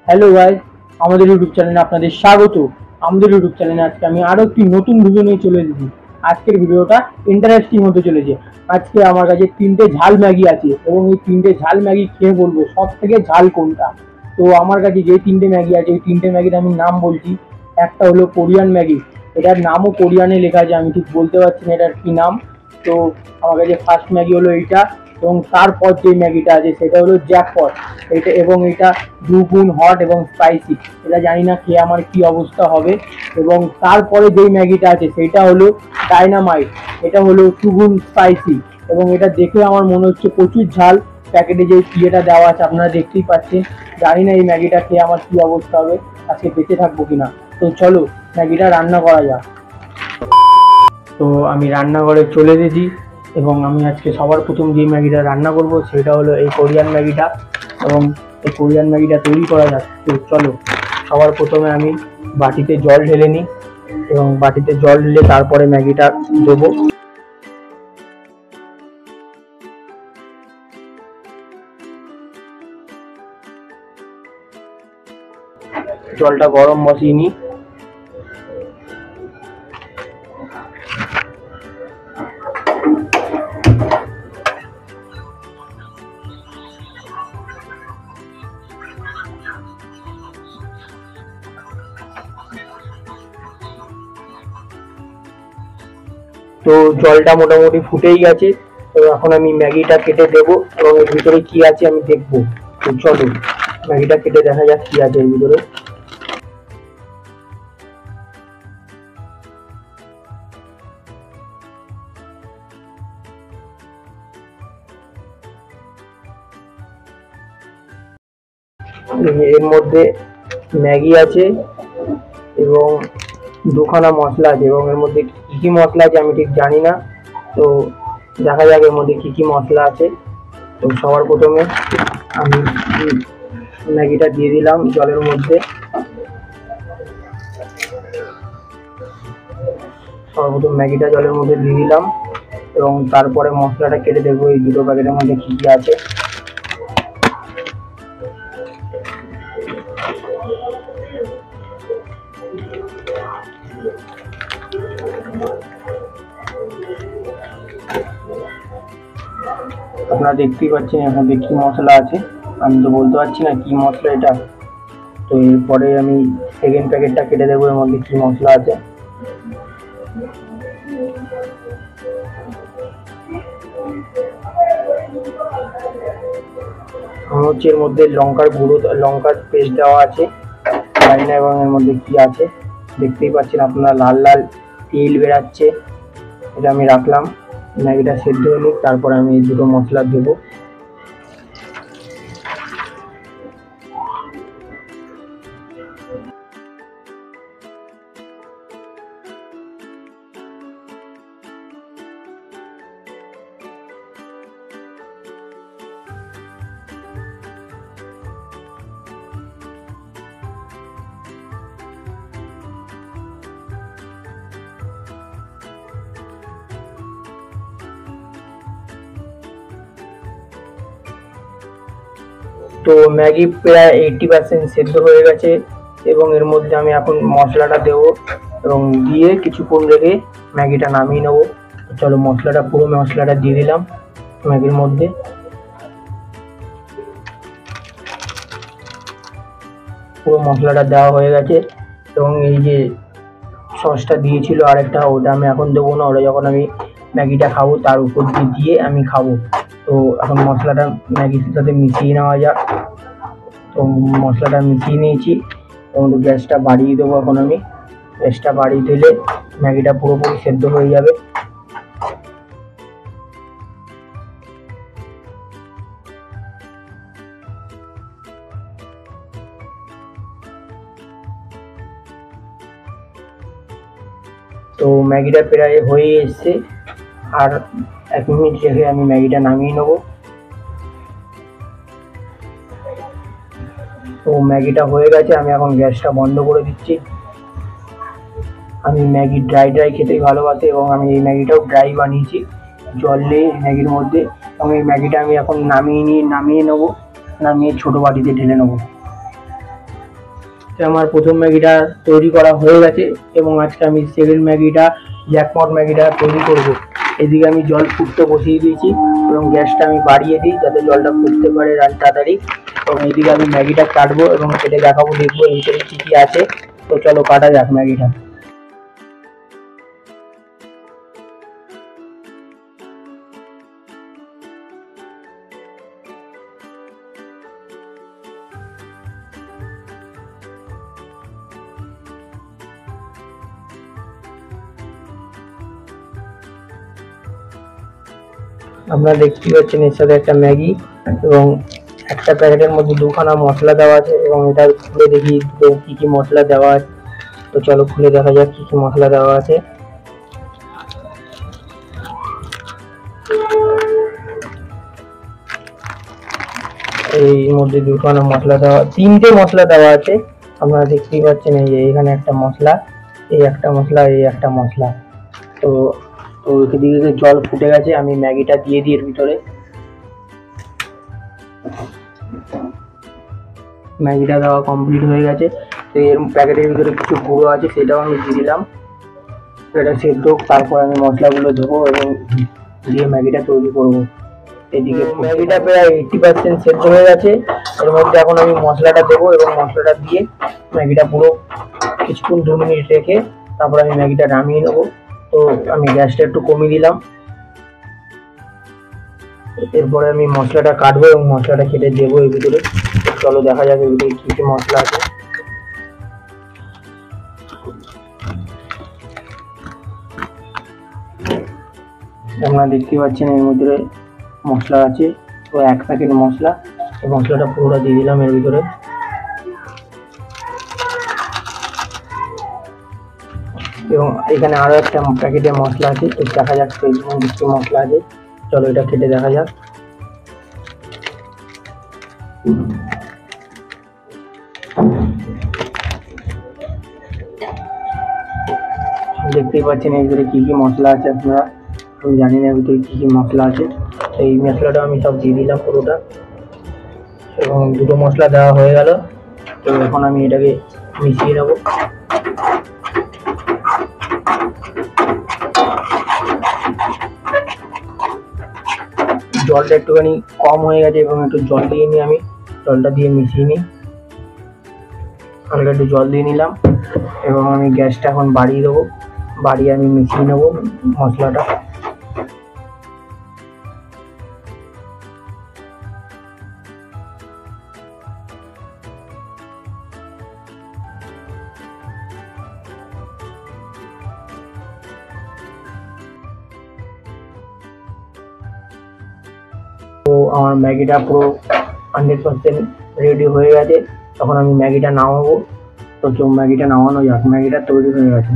Hello guys, আমাদের YouTube চ্যানেলে আপনাদের স্বাগত। আমাদের ইউটিউব চ্যানেলে আজকে আমি আরো একটি নতুন ভিডিও নিয়ে চলে এসেছি। আজকের ভিডিওটা ইন্টারেস্টিং হতে চলেছে। আজকে আমার কাছে তিনটে ঝাল ম্যাগি আছে এবং এই তিনটে ঝাল ম্যাগি খেয়ে বলবো সব থেকে ঝাল কোনটা। তো আমার কাছে যে তিনটে ম্যাগি আছে, ওই তিনটে ম্যাগির আমি নাম বলছি। একটা হলো কোরিয়ান ম্যাগি, এটার নামও কোরিয়ানে লেখা আছে, আমি ঠিক বলতে পারছি না এটার কি নাম। তো আমার কাছে ফার্স্ট ম্যাগি হলো এইটা, এবং তারপর যে ম্যাগিটা আছে সেটা হলো জ্যাকপট। এটা এবং এটা দুগুণ হট এবং স্পাইসি, এটা জানি না খেয়ে আমার কি অবস্থা হবে। এবং তারপরে যেই ম্যাগিটা আছে সেটা হলো ডাইনামাইট, এটা হলো দুগুণ স্পাইসি এবং এটা দেখে আমার মনে হচ্ছে প্রচুর ঝাল। প্যাকেটে যে ইয়েটা দেওয়া আছে আপনারা দেখতেই পাচ্ছেন। জানি না এই ম্যাগিটা খেয়ে আমার কি অবস্থা হবে, আজকে বেঁচে থাকবো কিনা। তো চলো ম্যাগিটা রান্না করা যাক। তো আমি রান্নাঘরে চলে এসেছি এবং আমি আজকে সবার প্রথম যে ম্যাগিটা রান্না করব সেটা হলো এই কোরিয়ান ম্যাগিটা। এবং এই কোরিয়ান ম্যাগিটা তৈরি করা যাক। তো চলো, সবার প্রথমে আমি বাটিতে জল ঢেলে নিই এবং বাটিতে জল ঢেলে তারপরে ম্যাগিটা দেবো। জলটা গরম বসিয়ে নিই। তো জলটা মোটামুটি ফুটেই গেছে। তো এখন আমি ম্যাগিটা কেটে দেবো এবং এর ভিতরে কি আছে আমি দেখবো। তো চলো ম্যাগিটা কেটে দেখা যাক কি আছে এর ভিতরে। এর মধ্যে ম্যাগি আছে এবং দুখানা মশলা আছে, এবং এর মধ্যে কি কি মশলা আছে আমি ঠিক জানি না। তো দেখা যাক এর মধ্যে কি কি মশলা আছে। তো সবার প্রথমে আমি ম্যাগিটা দিয়ে দিলাম জলের মধ্যে। সর্বপ্রথম ম্যাগিটা জলের মধ্যে দিয়ে দিলাম এবং তারপরে মশলাটা কেটে দেখবো এই দুটো প্যাকেটের মধ্যে কি কি আছে। আপনারা দেখতেই পাচ্ছেন এর মধ্যে কি মশলা আছে, আমি তো বলতে পারছি না কি মশলা এটা। তো এরপরে আমি সেকেন্ড প্যাকেটটা কেটে দেবো এর মধ্যে কি মশলা আছে। আমার হচ্ছে এর মধ্যে লঙ্কার গুঁড়ো, লঙ্কার পেস্ট দেওয়া আছে, জানি না এবং এর মধ্যে কি আছে। দেখতেই পাচ্ছেন আপনারা লাল লাল তেল বেরাচ্ছে। এটা আমি রাখলাম, ম্যাগিটা সেদ্ধ হয়ে নিক, তারপরে আমি এই দুটো মশলা দেবো। তো ম্যাগি প্রায় 80% সেদ্ধ হয়ে গেছে এবং এর মধ্যে আমি এখন মশলাটা দেবো এবং দিয়ে কিছুক্ষণ রেখে ম্যাগিটা নামিয়ে নেবো। চলো পুরো মশলাটা দিয়ে দিলাম ম্যাগির মধ্যে। পুরো মশলাটা দেওয়া হয়ে গেছে এবং এই যে সসটা দিয়েছিল আরেকটা, ওটা আমি এখন দেবো না, ওটা যখন আমি ম্যাগিটা খাবো তার উপর দিয়ে আমি খাবো। তো এখন মশলাটা ম্যাগির সাথে মিশিয়ে নেওয়া যাক। তো মশলাটা মিশিয়ে নিয়েছি এবং গ্যাসটা বাড়িয়ে দেবো। এখন আমি গ্যাসটা বাড়িয়ে দিলে ম্যাগিটা পুরোপুরি সেদ্ধ হয়ে যাবে। তো ম্যাগিটা প্রায় হয়ে এসছে, আর 1 মিনিট রেখে আমি ম্যাগিটা নামিয়ে নেবো। তো ম্যাগিটা হয়ে গেছে, আমি এখন গ্যাসটা বন্ধ করে দিচ্ছি। আমি ম্যাগি ড্রাই খেতেই ভালোবাসি এবং আমি এই ম্যাগিটাও ড্রাই বানিয়েছি জল দিয়ে ম্যাগির মধ্যে। এবং এই ম্যাগিটা আমি এখন নামিয়ে নেবো, নামিয়ে ছোটো বাটিতে ঢেলে নেবো। আমার প্রথম ম্যাগিটা তৈরি করা হয়ে গেছে এবং আজকে আমি সেকেন্ড ম্যাগিটা জ্যাকপট ম্যাগিটা তৈরি করব। এদিকে আমি জল ফুটতে বসিয়ে দিয়েছি এবং গ্যাসটা আমি বাড়িয়ে দিই যাতে জলটা ফুটতে পারে তাড়াতাড়ি। এবং এদিকে আমি ম্যাগিটা কাটবো এবং কেটে দেখাবো, দেখবো এর ভিতরে কী কী আছে। তো চলো কাটা যাক ম্যাগিটা। আপনারা দেখতে পাচ্ছেন এর সাথে একটা ম্যাগি এবং একটা প্যাকেটের মধ্যে দুখানা মশলা দেওয়া আছে এবং এটা খুলে দেখি কি কি মশলা দেওয়া আছে। তো চলো খুলে দেখা যাক কি কি মশলা দেওয়া আছে। এই মধ্যে দুখানা মশলা দেওয়া, তিনটে মশলা দেওয়া আছে। আপনারা দেখতেই পাচ্ছেন এই যে এখানে একটা মশলা, এই একটা মশলা, এই একটা মশলা। তো তো এদিকে জল ফুটে গেছে, আমি ম্যাগিটা দিয়ে দিই এর ভিতরে। ম্যাগিটা দেওয়া কমপ্লিট হয়ে গেছে। তো এর প্যাকেটের ভিতরে কিছু গুঁড়ো আছে সেটাও আমি দিয়ে দিলাম, এটা সেদ্ধ। তারপর আমি মশলাগুলো দেবো এবং দিয়ে ম্যাগিটা তৈরি করবো। এদিকে ম্যাগিটা প্রায় 80% সেদ্ধ হয়ে গেছে। এর মধ্যে এখন আমি মশলাটা দেবো এবং মশলাটা দিয়ে ম্যাগিটা পুরো কিছুক্ষণ 2 মিনিট রেখে তারপর আমি ম্যাগিটা নামিয়ে নেবো। তো আমি গ্যাসটা একটু কমিয়ে দিলাম। এরপরে আমি মশলাটা কাটবো এবং মশলাটা কেটে দেবো এর ভিতরে। চলো দেখা যাক এর ভিতরে কী কী মশলা আছে। আপনারা দেখতে পাচ্ছেন এর মধ্যে মশলা আছে, তো 1 প্যাকেট মশলা। এই মশলাটা পুরোটা দিয়ে দিলাম এর ভিতরে। এবং এখানে আরো একটা প্যাকেটে মশলা আছে, তো দেখা যাক সেই কি মশলা আছে। চলো এটা কেটে দেখা যাক। দেখতেই পাচ্ছেন এর ভিতরে কি কি মশলা আছে। আপনারা, আমি জানি না এর ভিতরে কি কি মশলা আছে। এই মশলাটা আমি সব দিয়ে দিলাম পুরোটা এবং দুটো মশলা দেওয়া হয়ে গেল। তো এখন আমি এটাকে মিশিয়ে নেব। জলটা একটুখানি কম হয়ে গেছে এবং একটু জল দিয়ে নিই, আমি জলটা দিয়ে মিশিয়ে নিই। হালকা একটু জল দিয়ে নিলাম এবং আমি গ্যাসটা এখন বাড়িয়ে দেবো, বাড়িয়ে আমি মিশিয়ে নেবো মশলাটা। তো আমার ম্যাগিটা পুরো 100% রেডি হয়ে গেছে। তখন আমি ম্যাগিটা নামাবো। তো ম্যাগিটা নামানো যাক, ম্যাগিটা তৈরি হয়ে গেছে।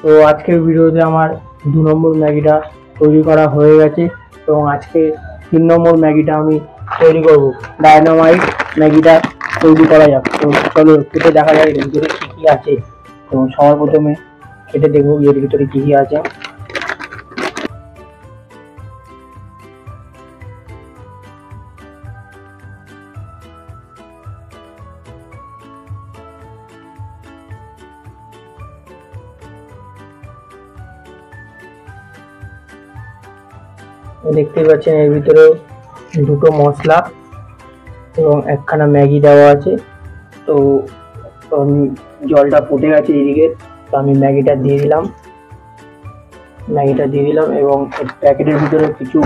তো আজকের ভিডিওতে আমার 2 নম্বর ম্যাগিটা তৈরি করা হয়ে গেছে এবং আজকে 3 নম্বর ম্যাগিটা আমি তৈরি করব। ডায়নামাইট ম্যাগিটা তৈরি করা যাক। তো চলো কেটে দেখা যায় এর ভিতরে কী কী আছে। তো সবার প্রথমে কেটে দেখবো এর ভিতরে কী কী আছে। দেখতেই পাচ্ছেন এর ভিতরে দুটো মশলা এবং একখানা ম্যাগি দেওয়া আছে। তো আমি জলটা ফুটে গেছে এদিকে, তো আমি ম্যাগিটা দিয়ে দিলাম এবং প্যাকেটের ভিতরে কিছু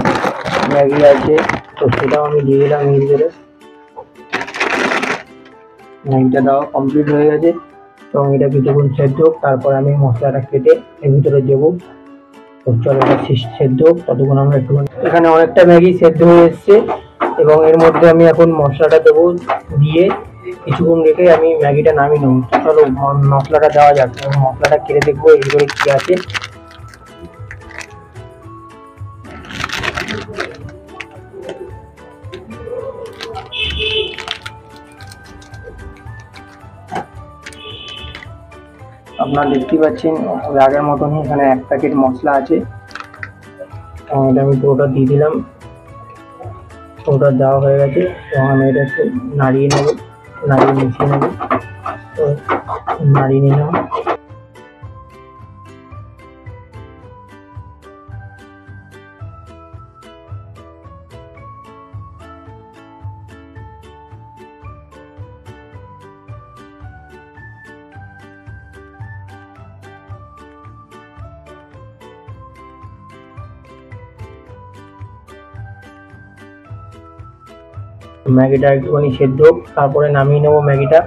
ম্যাগি আছে, তো সেটাও আমি দিয়ে দিলাম এর ভিতরে। ম্যাগিটা দেওয়া কমপ্লিট হয়ে গেছে এবং এটা কিছুক্ষণ সেদ্ধ হোক, তারপর আমি মশলাটা কেটে এর ভিতরে দেবো। তো চলো এটা সেদ্ধ হোক, ততক্ষণ আমরা একটু। এখানে অনেকটা ম্যাগি সেদ্ধ হয়ে এসছে এবং এর মধ্যে আমি এখন মশলাটা দেবো, দিয়ে কিছুক্ষণ রেখে আমি ম্যাগিটা নামিয়ে নেবো। চলো মশলাটা দেওয়া যাক এবং মশলাটা কেটে দেখবো এর ভিতরে কী আছে। আপনারা দেখতেই পাচ্ছেন আগের মতনই এখানে 1 প্যাকেট মশলা আছে এবং এটা আমি পুরোটা দিয়ে দিলাম। পুরোটা দেওয়া হয়ে গেছে এবং আমি এটা একটু নাড়িয়ে নেব। নাড়িয়ে মিশিয়ে নেব। তো নাড়িয়ে নিলাম। ম্যাগিটা একটুখানি সেদ্ধ হোক, তারপরে নামিয়ে নেবো ম্যাগিটা।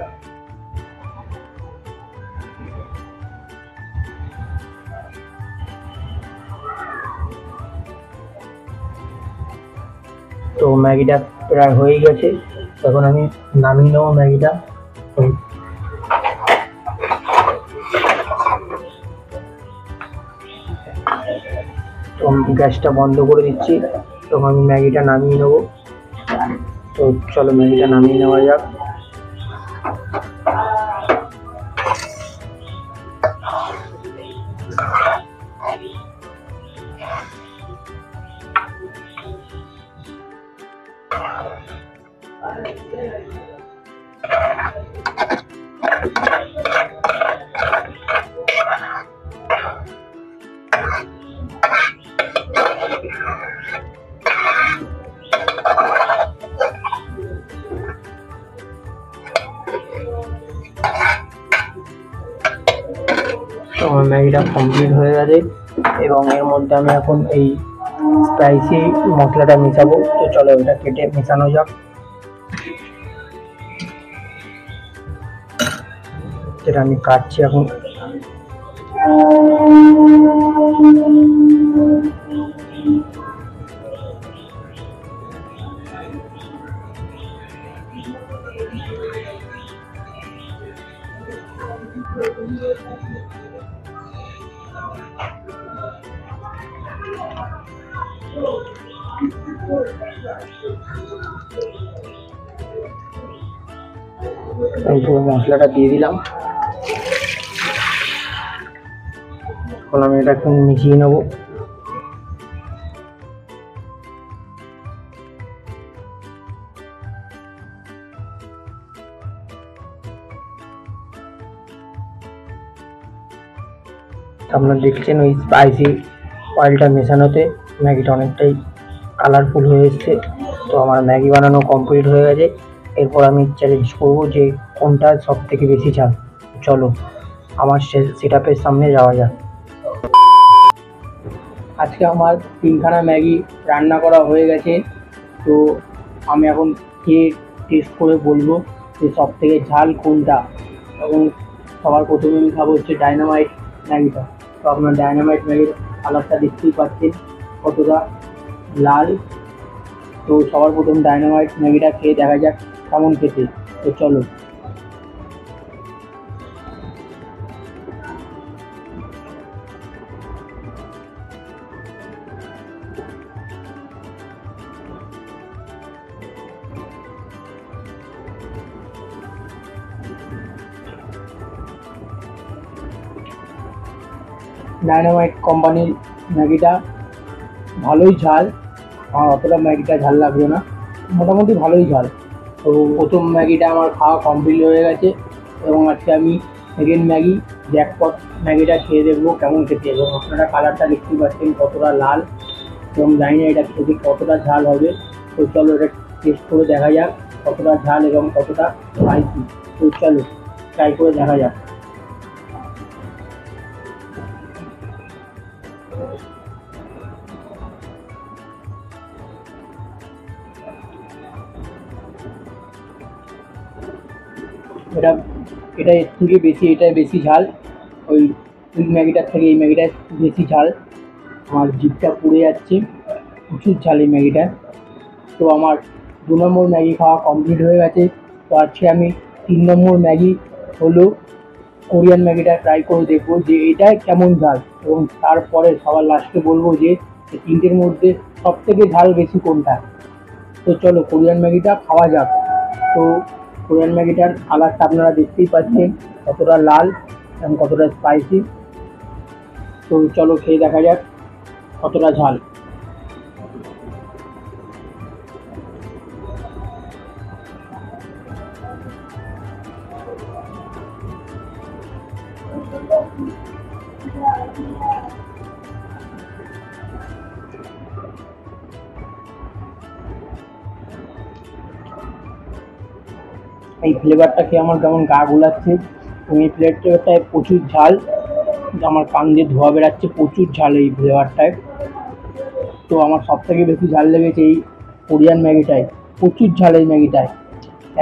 তো ম্যাগিটা প্রায় হয়ে গেছে, তখন আমি নামিয়ে নেবো ম্যাগিটা। তো গ্যাসটা বন্ধ করে দিচ্ছি, তখন আমি ম্যাগিটা নামিয়ে নেবো। তো চলো ম্যাগিটা নামিয়ে নেওয়া যাক। তো আমার ম্যাগিটা কমপ্লিট হয়ে গেছে, এবং এর মধ্যে আমি এখন এই স্পাইসি মশলাটা মেশাবো। তো চলো এটা কেটে মেশানো যাক। যেটা আমি কাটছি এখন। আমি পুরো মশলাটা দিয়ে দিলাম। এখন আমি এটা একটু মিশিয়ে নেবো। আপনারা দেখছেন ওই স্পাইসি অয়েলটা মেশানোতে ম্যাগিটা অনেকটাই কালারফুল হয়ে এসছে। তো আমার ম্যাগি বানানো কমপ্লিট হয়ে গেছে। এরপর আমি চ্যালেঞ্জ করব যে কোনটা সব থেকে বেশি ঝাল। চলো আমার সেটআপের সামনে যাওয়া যাক। আজকে আমার 3খানা ম্যাগি রান্না করা হয়ে গেছে। তো আমি এখন খেয়ে টেস্ট করে বলবো যে সব থেকে ঝাল কোনটা। এবং সবার প্রথমে আমি খাবো হচ্ছে ডায়নামাইট ম্যাগিটা। তো আপনার ডায়নামাইট ম্যাগির কালারটা দেখতেই পাচ্ছেন কতটা লাল। তো সবার প্রথম ডায়নামাইট ম্যাগিটা খেয়ে দেখা যাক কেমন খেতে। তো চলো। ডায়নামাইট কোম্পানির ম্যাগিটা ভালোই ঝাল। আমার অতটা ম্যাগিটা ঝাল লাগবে না, মোটামুটি ভালোই ঝাল। তো প্রথম ম্যাগিটা আমার খাওয়া কমপ্লিট হয়ে গেছে, এবং আজকে আমি সেকেন্ড ম্যাগি জ্যাকপট ম্যাগিটা খেয়ে দেখবো কেমন খেতে। এবং আপনারা কালারটা দেখতেই পাচ্ছেন কতটা লাল, এবং জানি না এটা খেতে কতটা ঝাল হবে। তো চলো এটা টেস্ট করে দেখা যাক কতটা ঝাল এবং কতটা স্পাইসি। তো চলো ট্রাই করে দেখা যাক। এটা এটা এর থেকে বেশি, এটা বেশি ঝাল। ওই ম্যাগিটার থেকে এই ম্যাগিটা বেশি ঝাল। আমার জিভটা পুড়ে যাচ্ছে, প্রচুর ঝাল এই ম্যাগিটা। তো আমার 2 নম্বর ম্যাগি খাওয়া কমপ্লিট হয়ে গেছে। তো আজকে আমি 3 নম্বর ম্যাগি হলো কোরিয়ান ম্যাগিটা ট্রাই করে দেখবো যে এটা কেমন ঝাল, এবং তারপরে সবার লাস্টে বলবো যে এই 3টের মধ্যে সব থেকে ঝাল বেশি কোনটা। তো চলো কোরিয়ান ম্যাগিটা খাওয়া যাক। তো কোরিয়ান ম্যাগিটার কালারটা আপনারা দেখতেই পাচ্ছেন কতটা লাল এবং কতটা স্পাইসি। তো চলো খেয়ে দেখা যাক কতটা ঝাল। এই ফ্লেভারটা খেয়ে আমার কেমন গা গুলাচ্ছে, এবং এই ফ্লেভারটায় প্রচুর ঝাল, আমার কান দিয়ে ধোয়া বেরাচ্ছে, প্রচুর ঝাল এই ফ্লেভারটায়। তো আমার সব থেকে বেশি ঝাল লেগেছে এই কোরিয়ান ম্যাগিটায়, প্রচুর ঝাল এই ম্যাগিটায়,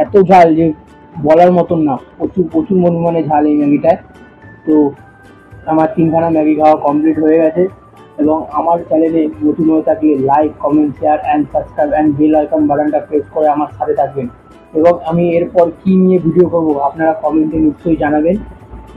এত ঝাল যে বলার মতন না, প্রচুর প্রচুর পরিমাণে ঝাল এই ম্যাগিটায়। তো আমার 3খানা ম্যাগি খাওয়া কমপ্লিট হয়ে গেছে, এবং আমার চ্যানেলে নতুন হয়ে থাকলে like, comment, share and subscribe and bell icon বাটনটা প্রেস করে আমার সাথে থাকবেন। এবং আমি এরপর কী নিয়ে ভিডিও করব আপনারা কমেন্টে নিশ্চয়ই জানাবেন,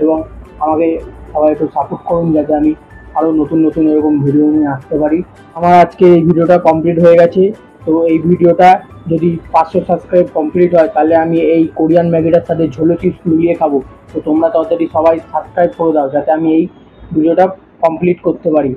এবং আমাকে সবাই একটু সাপোর্ট করুন যাতে আমি আরও নতুন নতুন এরকম ভিডিও নিয়ে আসতে পারি। আমার আজকে এই ভিডিওটা কমপ্লিট হয়ে গেছে। তো এই ভিডিওটা যদি 500 সাবস্ক্রাইব কমপ্লিট হয় তাহলে আমি এই কোরিয়ান ম্যাগিটার সাথে ঝোলো চিপস মিলিয়ে খাবো। তো তোমরা তাড়াতাড়ি সবাই সাবস্ক্রাইব করে দাও যাতে আমি এই ভিডিওটা কমপ্লিট করতে পারি।